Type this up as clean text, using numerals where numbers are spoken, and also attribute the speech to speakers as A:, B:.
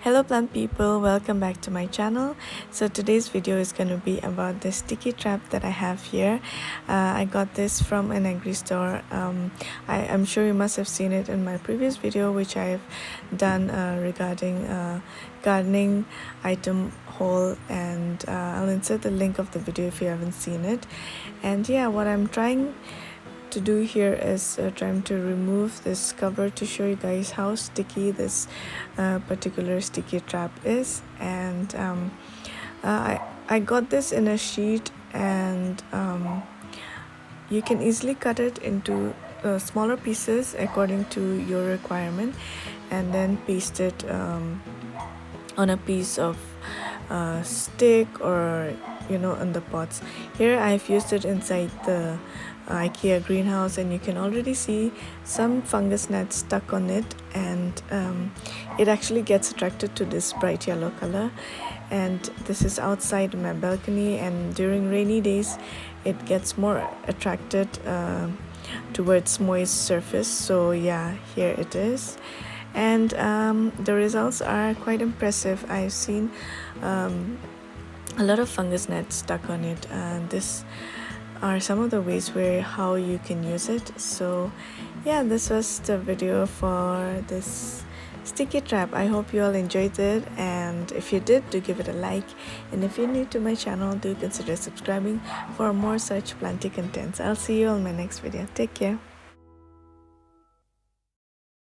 A: Hello plant people, welcome back to my channel. So today's video is going to be about the sticky trap that I have here. I got this from an agri store. I'm sure you must have seen it in my previous video which I've done regarding gardening item haul, and I'll insert the link of the video if you haven't seen it. And yeah, what I'm trying to do here is trying to remove this cover to show you guys how sticky this particular sticky trap is. And I got this in a sheet, and you can easily cut it into smaller pieces according to your requirement, and then paste it on a piece of stick, or on the pots. Here I've used it inside the IKEA greenhouse, and you can already see some fungus gnats stuck on it, and it actually gets attracted to this bright yellow color. And this is outside my balcony, and during rainy days it gets more attracted towards moist surface. So yeah, here it is. And the results are quite impressive. I've seen a lot of fungus gnats stuck on it, and this are some of the ways how you can use it. So yeah, this was the video for this sticky trap. I hope you all enjoyed it, and if you did, do give it a like, and if you're new to my channel, do consider subscribing for more such planty contents. I'll see you on my next video. Take care.